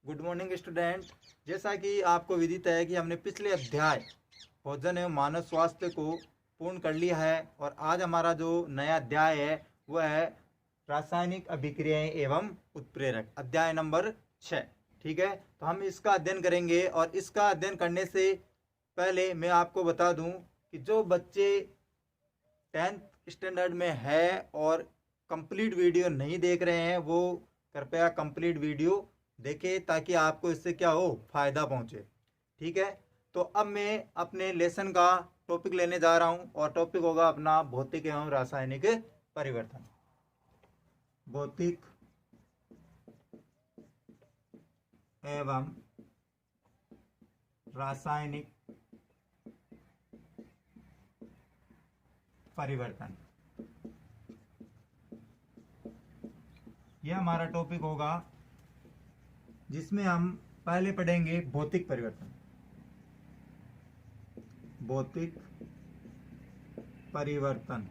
Good morning student. जैसा कि आपको विदित है कि हमने पिछले अध्याय भोजन एवं मानव स्वास्थ्य को पूर्ण कर लिया है और आज हमारा जो नया अध्याय है वह है रासायनिक अभिक्रियाएं एवं उत्प्रेरक, अध्याय नंबर 6। ठीक है, तो हम इसका अध्ययन करेंगे और इसका अध्ययन करने से पहले मैं आपको बता दूं कि जो बच्चे 10th स्टैंडर्ड में है और कंप्लीट वीडियो नहीं देख रहे हैं वो कृपया कंप्लीट वीडियो देखें ताकि आपको इससे क्या हो, फायदा पहुंचे। ठीक है, तो अब मैं अपने लेसन का टॉपिक लेने जा रहा हूं और टॉपिक होगा अपना भौतिक एवं रासायनिक परिवर्तन। भौतिक एवं रासायनिक परिवर्तन, यह हमारा टॉपिक होगा जिसमें हम पहले पढ़ेंगे भौतिक परिवर्तन। भौतिक परिवर्तन।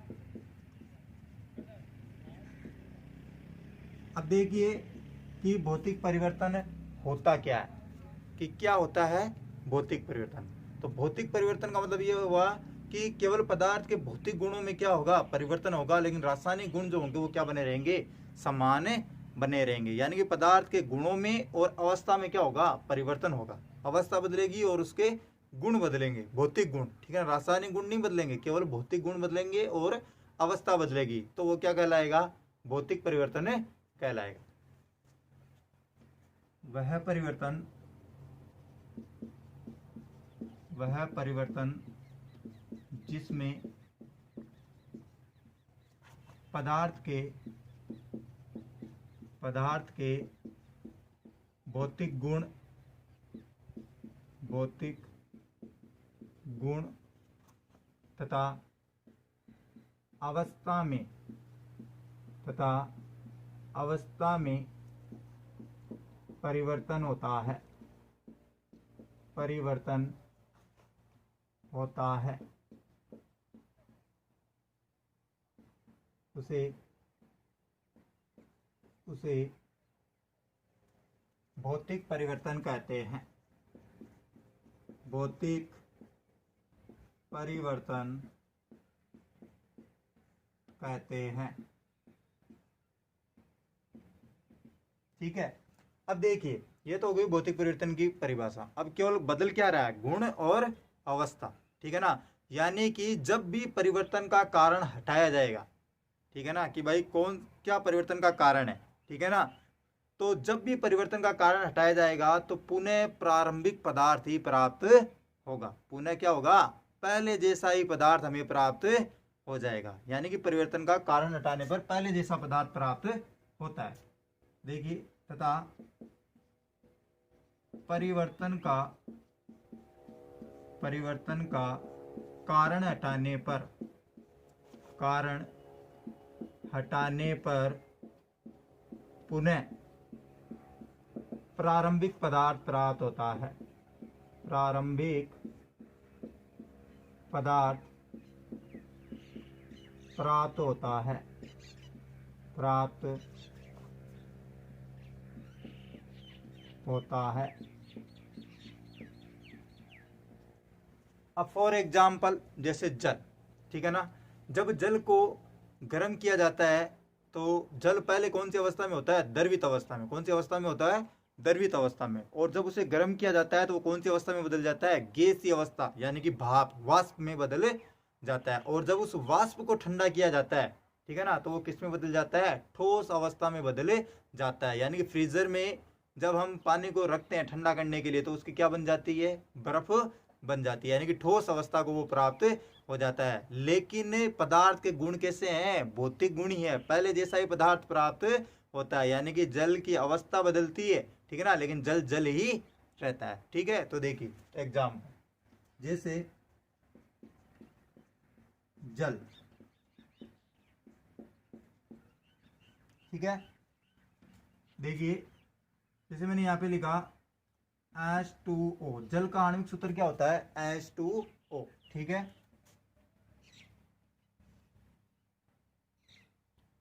अब देखिए कि भौतिक परिवर्तन होता क्या है, कि क्या होता है भौतिक परिवर्तन। तो भौतिक परिवर्तन का मतलब ये हुआ कि केवल पदार्थ के भौतिक गुणों में क्या होगा, परिवर्तन होगा, लेकिन रासायनिक गुण जो होंगे वो क्या बने रहेंगे, समान बने रहेंगे। यानी कि पदार्थ के गुणों में और अवस्था में क्या होगा, परिवर्तन होगा। अवस्था बदलेगी और उसके गुण बदलेंगे, भौतिक गुण। ठीक है, रासायनिक गुण नहीं बदलेंगे, केवल भौतिक गुण बदलेंगे और अवस्था बदलेगी, तो वो क्या कहलाएगा, भौतिक परिवर्तन कहलाएगा। वह परिवर्तन जिसमें पदार्थ के भौतिक गुण तथा अवस्था में परिवर्तन होता है उसे भौतिक परिवर्तन कहते हैं। भौतिक परिवर्तन कहते हैं। ठीक है, अब देखिए ये तो हो गई भौतिक परिवर्तन की परिभाषा। अब केवल बदल क्या रहा है, गुण और अवस्था। ठीक है ना, यानी कि जब भी परिवर्तन का कारण हटाया जाएगा, ठीक है ना, कि भाई कौन क्या परिवर्तन का कारण है, ठीक है ना, तो जब भी परिवर्तन का कारण हटाया जाएगा तो पुनः प्रारंभिक पदार्थ ही प्राप्त होगा। पुनः क्या होगा, पहले जैसा ही पदार्थ हमें प्राप्त हो जाएगा। यानी कि परिवर्तन का कारण हटाने पर पहले जैसा पदार्थ प्राप्त होता है। देखिए, तथा परिवर्तन का कारण हटाने पर पुनः प्रारंभिक पदार्थ प्राप्त होता है। प्रारंभिक पदार्थ प्राप्त होता है। अब फॉर एग्जाम्पल जैसे जल, ठीक है ना, जब जल को गर्म किया जाता है तो जल पहले कौन सी अवस्था में होता है, द्रवित अवस्था में। कौन सी अवस्था में होता है, द्रवित अवस्था में। और जब उसे गर्म किया जाता है तो वो कौन सी अवस्था में बदल जाता है, गैसीय अवस्था, यानी कि भाप, वाष्प में बदल जाता है। और जब उस वाष्प को ठंडा किया जाता है, ठीक है ना, तो वो किस में बदल जाता है, ठोस अवस्था में बदल जाता है। यानी कि फ्रीजर में जब हम पानी को रखते हैं ठंडा करने के लिए तो उसकी क्या बन जाती है, बर्फ बन जाती है। यानी कि ठोस अवस्था को वो प्राप्त हो जाता है। लेकिन पदार्थ के गुण कैसे हैं, भौतिक गुण ही है, पहले जैसा ही पदार्थ प्राप्त होता है। यानी कि जल की अवस्था बदलती है, ठीक है ना, लेकिन जल जल ही रहता है। ठीक है, तो देखिए एग्जाम जैसे जल, ठीक है, देखिए जैसे मैंने यहाँ पे लिखा H2O, जल का आणविक सूत्र क्या होता है, H2O। ठीक है,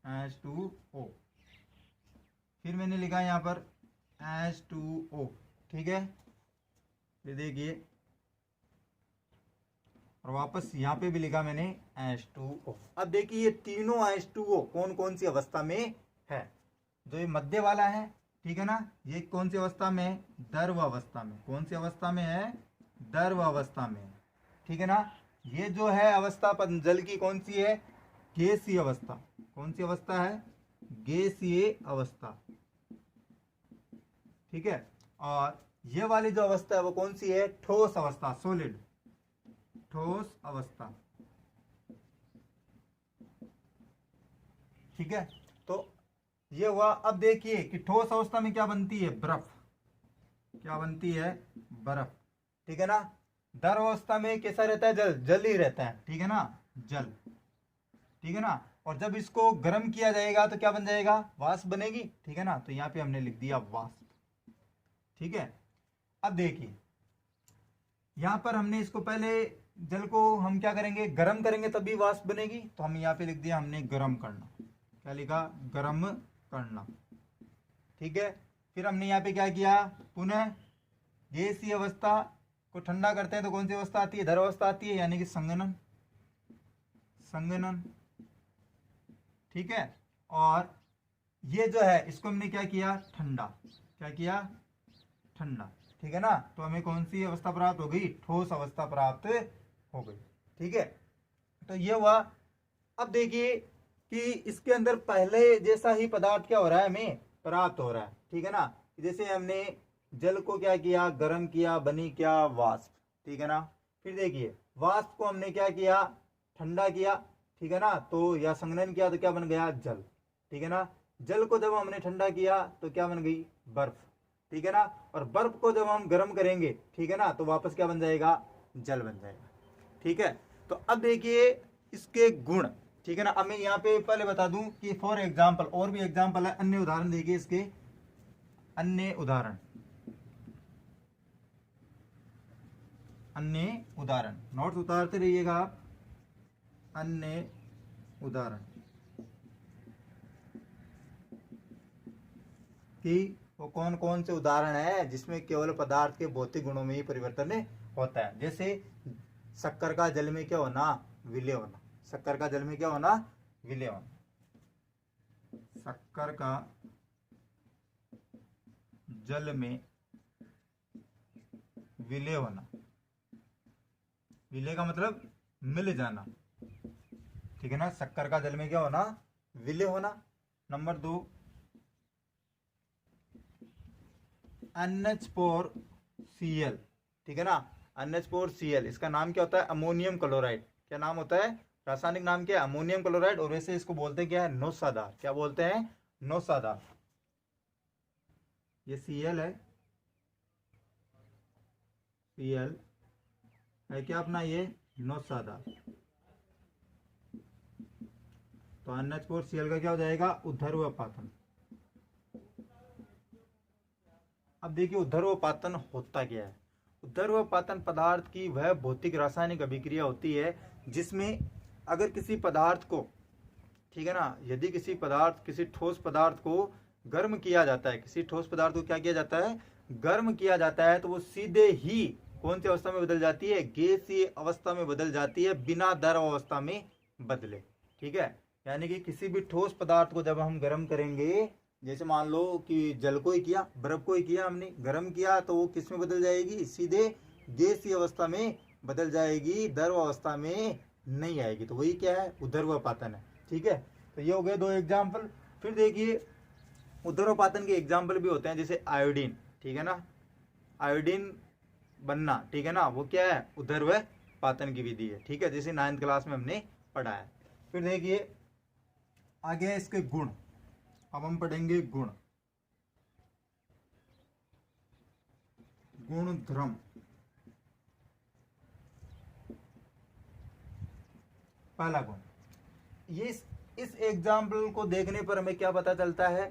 H2O। फिर मैंने लिखा यहाँ पर H2O, ठीक है। ये देखिए, और वापस यहाँ पे भी लिखा मैंने H2O। अब देखिए ये तीनों H2O कौन कौन सी अवस्था में है। जो ये मध्य वाला है, ठीक है ना, ये कौन सी अवस्था में है, द्रव अवस्था में। कौन सी अवस्था में है, द्रव अवस्था में, ठीक है ना। ये जो है अवस्था जल की कौन सी है, गैसीय अवस्था। कौन सी अवस्था है, गैसीय अवस्था, ठीक है। और ये वाली जो अवस्था है वो कौन सी है, ठोस अवस्था, सॉलिड, ठोस अवस्था, ठीक है। तो ये हुआ। अब देखिए कि ठोस अवस्था में क्या बनती है, बर्फ। क्या बनती है, बर्फ, ठीक है ना। द्रव अवस्था में कैसा रहता है, जल, जल ही रहता है, ठीक है ना, जल, ठीक है ना। और जब इसको गर्म किया जाएगा तो क्या बन जाएगा, वाष्प बनेगी, ठीक है ना। तो यहाँ पे हमने लिख दिया वाष्प, ठीक है। अब देखिए यहां पर हमने इसको पहले जल को हम क्या करेंगे, गर्म करेंगे तभी वाष्प बनेगी। तो हम यहाँ पे लिख दिया हमने गर्म करना। क्या लिखा, गर्म करना, ठीक है। फिर हमने यहाँ पे क्या किया, पुनः गैसीय अवस्था को ठंडा करते हैं तो कौन सी अवस्था आती है, द्रव अवस्था आती है, यानी कि संघनन, संघनन, ठीक है। और ये जो है इसको हमने क्या किया, ठंडा। क्या किया, ठंडा, ठीक है ना। तो हमें कौन सी अवस्था प्राप्त हो गई, ठोस अवस्था प्राप्त हो गई, ठीक है। तो ये हुआ। अब देखिए कि इसके अंदर पहले जैसा ही पदार्थ क्या हो रहा है, हमें प्राप्त हो रहा है, ठीक है ना। जैसे हमने जल को क्या किया, गर्म किया, बनी क्या, वाष्प, ठीक है ना। फिर देखिए वाष्प को हमने क्या किया, ठंडा किया, ठीक है ना। तो या संघनन किया तो क्या बन गया, जल, ठीक है ना। जल को जब हमने ठंडा किया तो क्या बन गई, बर्फ, ठीक है ना। और बर्फ को जब हम गर्म करेंगे, ठीक है ना, तो वापस क्या बन जाएगा, जल बन जाएगा, ठीक है। तो अब देखिए इसके गुण, ठीक है ना। अब मैं यहाँ पे पहले बता दूं कि फॉर एग्जाम्पल, और भी एग्जाम्पल है, अन्य उदाहरण देखिए इसके, अन्य उदाहरण, अन्य उदाहरण, नोट्स उतारते रहिएगा आप। अन्य उदाहरण कि वो कौन कौन से उदाहरण है जिसमें केवल पदार्थ के भौतिक गुणों में ही परिवर्तन होता है। जैसे शक्कर का जल में क्या होना, विलय होना। शक्कर का जल में क्या होना, विलय होना। शक्कर का जल में विलय होना, विलय का मतलब मिल जाना, ठीक है ना। शक्कर का जल में क्या होना, विलय होना। नंबर 2, NH4Cl, ठीक है ना। NH4Cl, इसका नाम क्या होता है, अमोनियम क्लोराइड। क्या नाम होता है, रासायनिक नाम क्या है, अमोनियम क्लोराइड। और वैसे इसको बोलते क्या है, नौसादार। क्या बोलते हैं, नौसादार। ये Cl है, Cl है क्या अपना, ये नौसादार। तो NH4Cl का क्या हो जाएगा, ऊर्ध्वपातन। अब देखिए ऊर्ध्वपातन होता क्या है। ऊर्ध्वपातन पदार्थ की वह भौतिक रासायनिक अभिक्रिया होती है जिसमें अगर किसी पदार्थ को, ठीक है ना, यदि किसी पदार्थ, किसी ठोस पदार्थ को गर्म किया जाता है, किसी ठोस पदार्थ को क्या किया जाता है, गर्म किया जाता है, तो वो सीधे ही कौन सी अवस्था में बदल जाती है, गैसीय अवस्था में बदल जाती है, बिना द्रव अवस्था में बदले, ठीक है। यानी कि किसी भी ठोस पदार्थ को जब हम गर्म करेंगे, जैसे मान लो कि जल को ही किया, बर्फ को ही किया, हमने गर्म किया, तो वो किस में बदल जाएगी, सीधे गैसीय अवस्था में बदल जाएगी, द्रव अवस्था में नहीं आएगी। तो वही क्या है, ऊर्ध्वपातन है, ठीक है। तो ये हो गए 2 एग्जाम्पल। फिर देखिए ऊर्ध्वपातन के एग्जाम्पल भी होते हैं, जैसे आयोडीन, ठीक है ना, आयोडीन बनना, ठीक है ना, वो क्या है, ऊर्ध्वपातन की विधि है, ठीक है, जैसे 9th क्लास में हमने पढ़ा है। फिर देखिए आगे है इसके गुण। अब हम पढ़ेंगे गुण, गुणधर्म। पहला गुण, ये इस एग्जाम्पल को देखने पर हमें क्या पता चलता है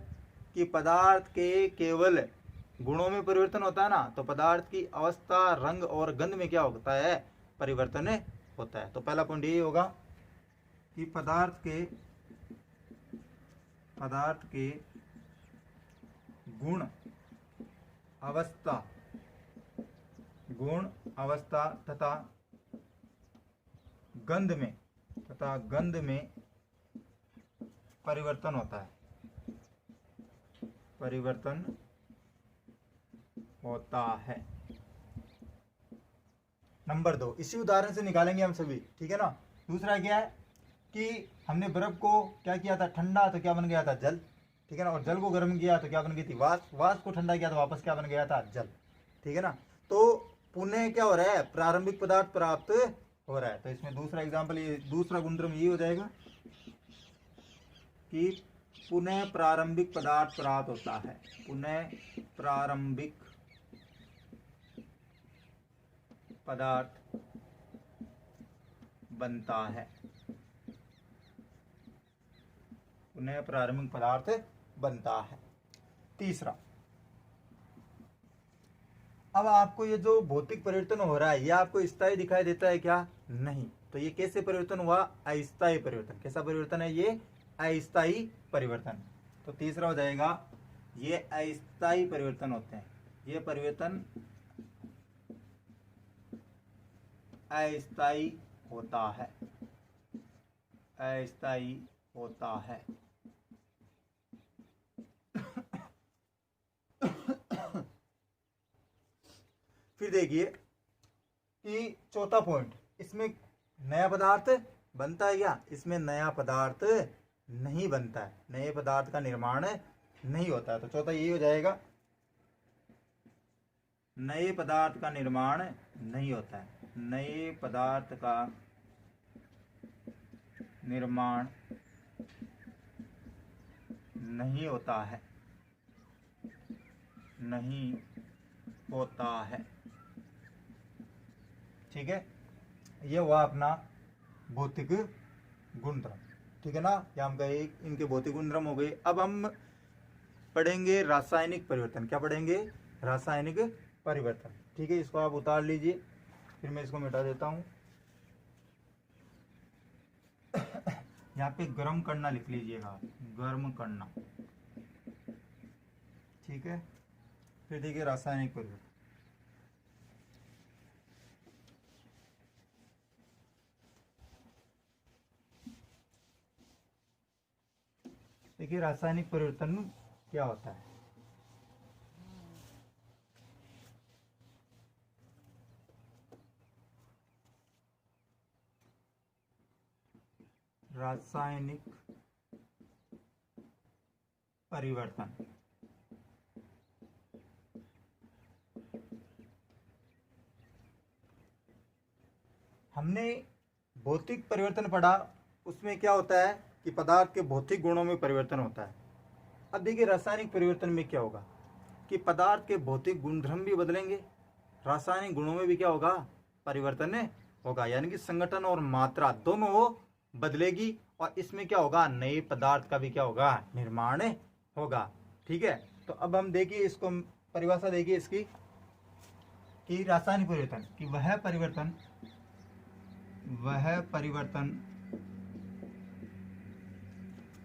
कि पदार्थ के केवल गुणों में परिवर्तन होता है ना, तो पदार्थ की अवस्था, रंग और गंध में क्या होता है, परिवर्तन होता है। तो पहला पॉइंट यही होगा कि पदार्थ के गुण अवस्था, गुण अवस्था तथा गंध में परिवर्तन होता है, परिवर्तन होता है। नंबर 2, इसी उदाहरण से निकालेंगे हम सभी, ठीक है ना। दूसरा क्या है कि हमने बर्फ को क्या किया था, ठंडा, तो क्या बन गया था, जल, ठीक है ना। और जल को गर्म किया तो क्या बन गई थी, वाष्प, वाष्प को ठंडा किया तो वापस क्या बन गया था, जल, ठीक है ना। तो पुनः क्या हो रहा है, प्रारंभिक पदार्थ प्राप्त हो रहा है। तो इसमें दूसरा एग्जाम्पल, ये दूसरा गुणधर्म ये हो जाएगा कि पुनः प्रारंभिक पदार्थ प्राप्त होता है, पुनः प्रारंभिक पदार्थ बनता है, पुनः प्रारंभिक पदार्थ बनता है। तीसरा, अब आपको ये जो भौतिक परिवर्तन हो रहा है ये आपको स्थायी दिखाई देता है क्या, नहीं। तो ये कैसे परिवर्तन हुआ, अस्थायी परिवर्तन। कैसा परिवर्तन है ये, अस्थायी परिवर्तन। तो तीसरा हो जाएगा, ये अस्थायी परिवर्तन होते हैं, ये परिवर्तन अस्थायी होता है, अस्थायी होता है। फिर देखिए कि चौथा पॉइंट, इसमें नया पदार्थ बनता है क्या, इसमें नया पदार्थ नहीं बनता है, नए पदार्थ का निर्माण नहीं होता है। तो चौथा यही हो जाएगा, नए पदार्थ का निर्माण नहीं होता है, नए पदार्थ का निर्माण नहीं होता है, नहीं होता है, ठीक है। ये हुआ अपना भौतिक गुणधर्म, ठीक है ना। ये हम गए, इनके भौतिक गुणधर्म हो गए। अब हम पढ़ेंगे रासायनिक परिवर्तन। क्या पढ़ेंगे, रासायनिक परिवर्तन, ठीक है। इसको आप उतार लीजिए, फिर मैं इसको मिटा देता हूं। यहाँ पे गर्म करना लिख लीजिएगा, गर्म करना, ठीक है। फिर देखिए रासायनिक परिवर्तन, देखिए रासायनिक परिवर्तन क्या होता है। रासायनिक परिवर्तन, हमने भौतिक परिवर्तन पढ़ा, उसमें क्या होता है कि पदार्थ के भौतिक गुणों में परिवर्तन होता है। अब देखिए रासायनिक परिवर्तन में क्या होगा कि पदार्थ के भौतिक गुणधर्म भी बदलेंगे, रासायनिक गुणों में भी क्या होगा, परिवर्तन होगा, यानी कि संगठन और मात्रा दोनों वो बदलेगी। और इसमें क्या होगा, नए पदार्थ का भी क्या होगा, निर्माण होगा, ठीक है। तो अब हम देखिए इसको, परिभाषा देखिए इसकी कि रासायनिक परिवर्तन कि वह परिवर्तन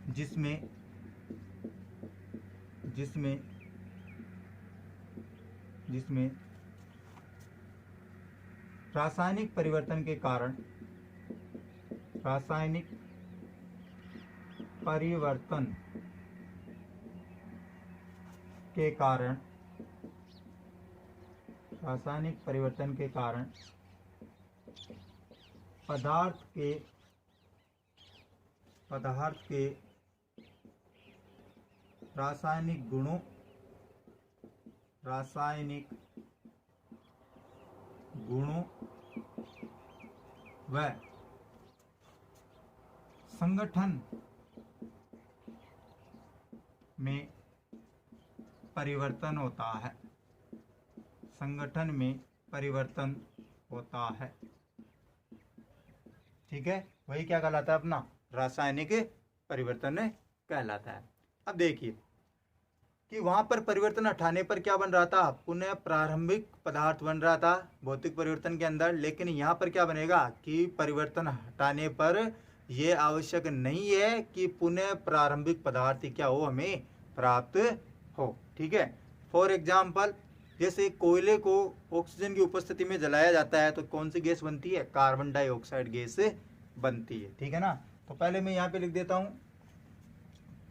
जिसमें रासायनिक परिवर्तन के कारण रासायनिक परिवर्तन के कारण पदार्थ के रासायनिक गुणों व संगठन में परिवर्तन होता है, संगठन में परिवर्तन होता है, ठीक है। वही क्या कहलाता है, अपना रासायनिक परिवर्तन कहलाता है। अब देखिए कि वहां पर परिवर्तन हटाने पर क्या बन रहा था, पुनः प्रारंभिक पदार्थ बन रहा था भौतिक परिवर्तन के अंदर। लेकिन यहाँ पर क्या बनेगा कि परिवर्तन हटाने पर यह आवश्यक नहीं है कि पुनः प्रारंभिक पदार्थ क्या हो, हमें प्राप्त हो, ठीक है। फॉर एग्जाम्पल जैसे कोयले को ऑक्सीजन की उपस्थिति में जलाया जाता है तो कौन सी गैस बनती है, कार्बन डाइऑक्साइड गैस बनती है। ठीक है ना। तो पहले मैं यहाँ पे लिख देता हूँ,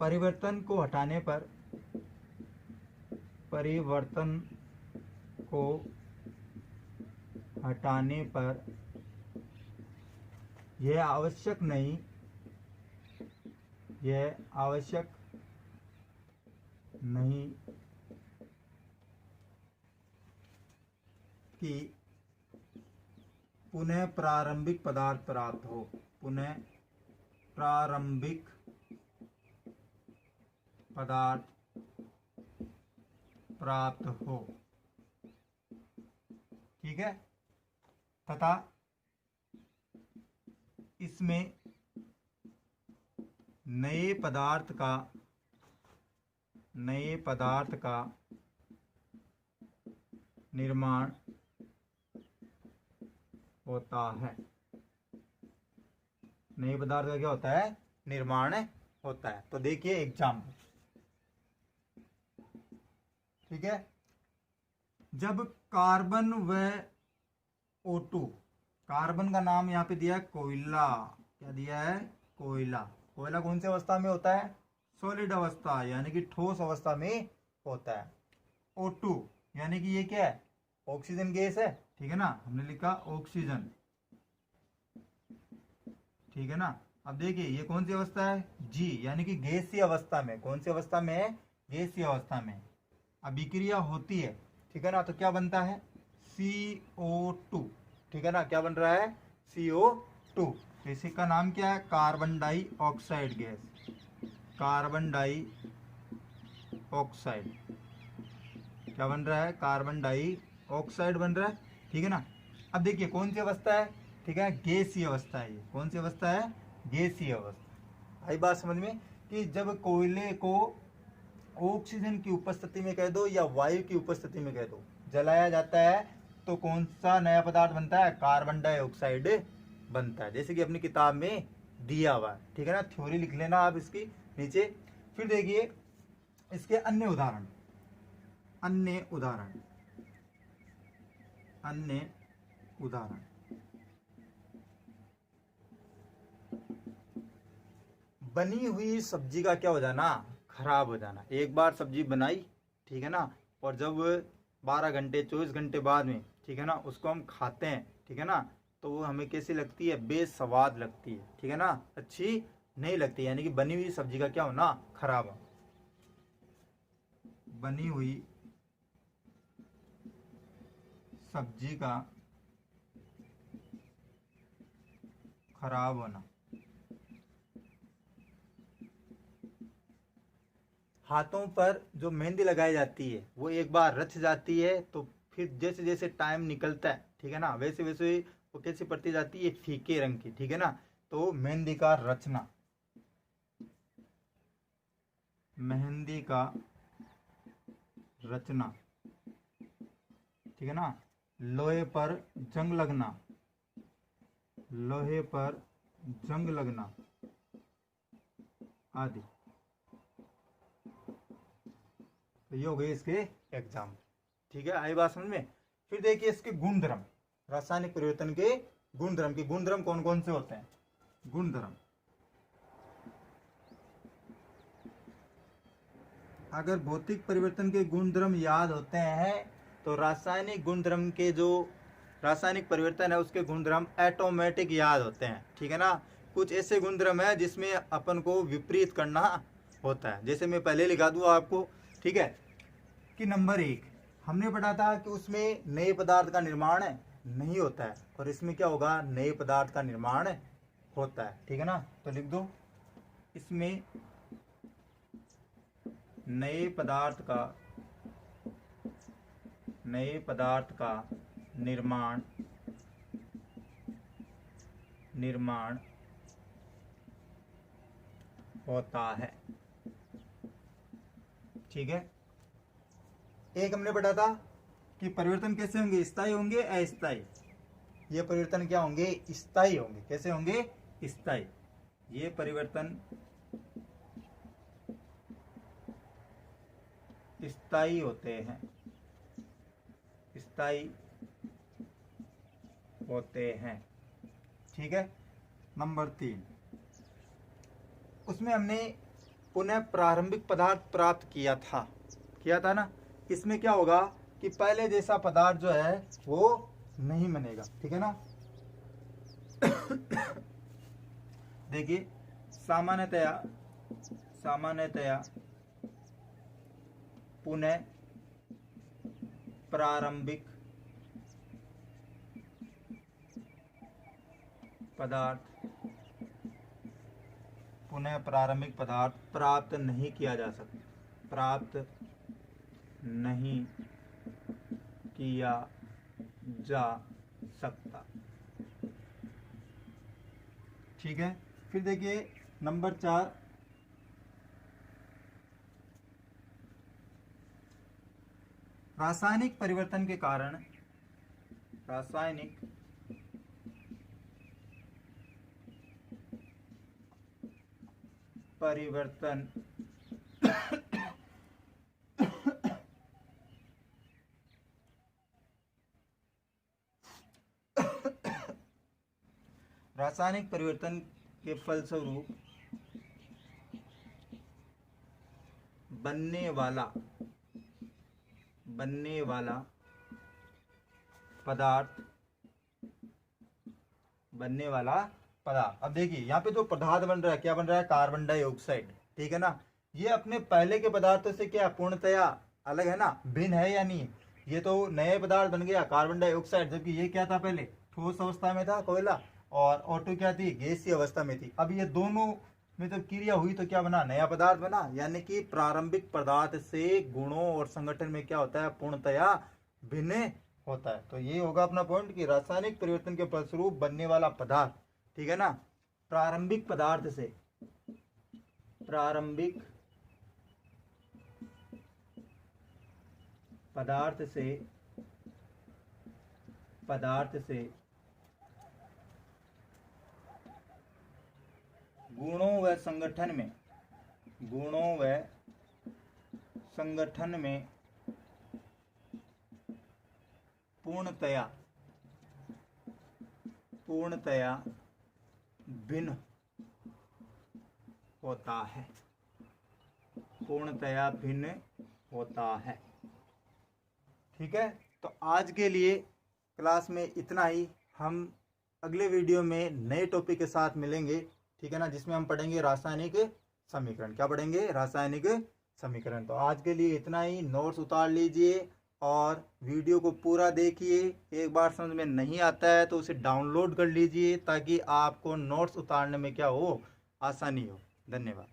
परिवर्तन को हटाने पर, परिवर्तन को हटाने पर यह आवश्यक नहीं, यह आवश्यक नहीं कि पुनः प्रारंभिक पदार्थ प्राप्त हो, पुनः प्रारंभिक पदार्थ प्राप्त हो। ठीक है। तथा इसमें नए पदार्थ का निर्माण होता है। नए पदार्थ का क्या होता है, निर्माण होता है। तो देखिए एग्जाम्पल। ठीक है। जब कार्बन व O2, कार्बन का नाम यहाँ पे दिया है कोयला, क्या दिया है, कोयला। कोयला कौन सी अवस्था में होता है, सॉलिड अवस्था यानी कि ठोस अवस्था में होता है। O2 यानी कि ये क्या है, ऑक्सीजन गैस है। ठीक है ना, हमने लिखा ऑक्सीजन। ठीक है ना। अब देखिए ये कौन सी अवस्था है, G यानी कि गैसीय अवस्था में। कौन सी अवस्था में है, गैसीय अवस्था में। अभिक्रिया होती है। ठीक है ना, तो क्या बनता है, CO2। ठीक है ना, क्या बन रहा है, CO2। तो इसी का नाम क्या है, carbon dioxide gas, carbon dioxide. क्या बन रहा है, कार्बन डाइऑक्साइड बन रहा है। ठीक है ना। अब देखिए कौन सी अवस्था है, ठीक है, गैसीय अवस्था है। ये कौन सी अवस्था है, गैसीय अवस्था। आई बात समझ में, कि जब कोयले को ऑक्सीजन की उपस्थिति में कह दो या वायु की उपस्थिति में कह दो, जलाया जाता है तो कौन सा नया पदार्थ बनता है, कार्बन डाइऑक्साइड बनता है, जैसे कि अपनी किताब में दिया हुआ है। ठीक है ना, थ्योरी लिख लेना आप इसकी नीचे। फिर देखिए इसके अन्य उदाहरण, अन्य उदाहरण, अन्य उदाहरण। बनी हुई सब्जी का क्या हो जाना, खराब हो जाना। एक बार सब्जी बनाई, ठीक है ना, और जब 12 घंटे 24 घंटे बाद में, ठीक है ना, उसको हम खाते हैं, ठीक है ना, तो वो हमें कैसी लगती है, बेस्वाद लगती है। ठीक है ना, अच्छी नहीं लगती। यानी कि बनी हुई सब्जी का क्या होना, खराब हो। बनी हुई सब्जी का खराब होना। हाथों पर जो मेहंदी लगाई जाती है वो एक बार रच जाती है, तो फिर जैसे जैसे टाइम निकलता है, ठीक है ना, वैसे वैसे वो कैसी पड़ती जाती है, फीके रंग की। ठीक है ना, तो मेहंदी का रचना, मेहंदी का रचना। ठीक है ना, लोहे पर जंग लगना, लोहे पर जंग लगना आदि। तो ये हो गए इसके एग्जाम। ठीक है, आई बात समझ में। फिर देखिए इसके गुणधर्म, रासायनिक परिवर्तन के गुणधर्म। के गुणधर्म कौन कौन से होते हैं, गुणधर्म। अगर भौतिक परिवर्तन के गुणधर्म याद होते हैं तो रासायनिक गुणधर्म के जो रासायनिक परिवर्तन है उसके गुणधर्म ऑटोमेटिक याद होते हैं। ठीक है ना, कुछ ऐसे गुणधर्म है जिसमें अपन को विपरीत करना होता है। जैसे मैं पहले लिखा दूँ आपको, ठीक है, कि नंबर 1 हमने पढ़ा था कि उसमें नए पदार्थ का निर्माण नहीं होता है, और इसमें क्या होगा, नए पदार्थ का निर्माण होता है। ठीक है ना, तो लिख दो, इसमें नए पदार्थ का निर्माण होता है। ठीक है। एक हमने पढ़ा था कि परिवर्तन कैसे होंगे, स्थायी होंगे अस्थायी। ये परिवर्तन क्या होंगे, स्थायी होंगे। कैसे होंगे, स्थायी। ये परिवर्तन स्थायी होते हैं। स्थायी होते हैं। ठीक है। नंबर 3, उसमें हमने पुनः प्रारंभिक पदार्थ प्राप्त किया था ना। इसमें क्या होगा कि पहले जैसा पदार्थ जो है वो नहीं बनेगा। ठीक है ना। देखिए, सामान्यतया पुनः प्रारंभिक पदार्थ प्राप्त नहीं किया जा सकता। ठीक है। फिर देखिए नंबर 4, रासायनिक परिवर्तन के कारण रासायनिक परिवर्तन के फलस्वरूप बनने वाला पदार्थ। अब देखिए यहाँ पे जो पदार्थ बन रहा है, क्या बन रहा है? Carbon dioxide. ठीक है ना। ये अपने पहले के पदार्थों से क्या पूर्णतया अलग है ना, भिन्न है या नहीं? ये तो नए पदार्थ बन गया कार्बन डाइऑक्साइड, जबकि ये क्या था? पहले ठोस अवस्था में था कोयला, और O2 क्या थी? गैसीय अवस्था में थी। अब ये दोनों में तो क्रिया हुई तो क्या बना? नया पदार्थ बना। यानी कि प्रारंभिक पदार्थ से गुणों और संगठन में क्या होता है? पूर्णतया भिन्न होता है। तो ये होगा अपना पॉइंट कि रासायनिक परिवर्तन के फलस्वरूप बनने वाला पदार्थ, ठीक है ना, प्रारंभिक पदार्थ से गुणों व संगठन में पूर्णतया भिन्न होता है। ठीक है। तो आज के लिए क्लास में इतना ही। हम अगले वीडियो में नए टॉपिक के साथ मिलेंगे, ठीक है ना, जिसमें हम पढ़ेंगे रासायनिक समीकरण। क्या पढ़ेंगे? रासायनिक समीकरण। तो आज के लिए इतना ही। नोट्स उतार लीजिए और वीडियो को पूरा देखिए। एक बार समझ में नहीं आता है तो उसे डाउनलोड कर लीजिए, ताकि आपको नोट्स उतारने में क्या हो? आसानी हो। धन्यवाद।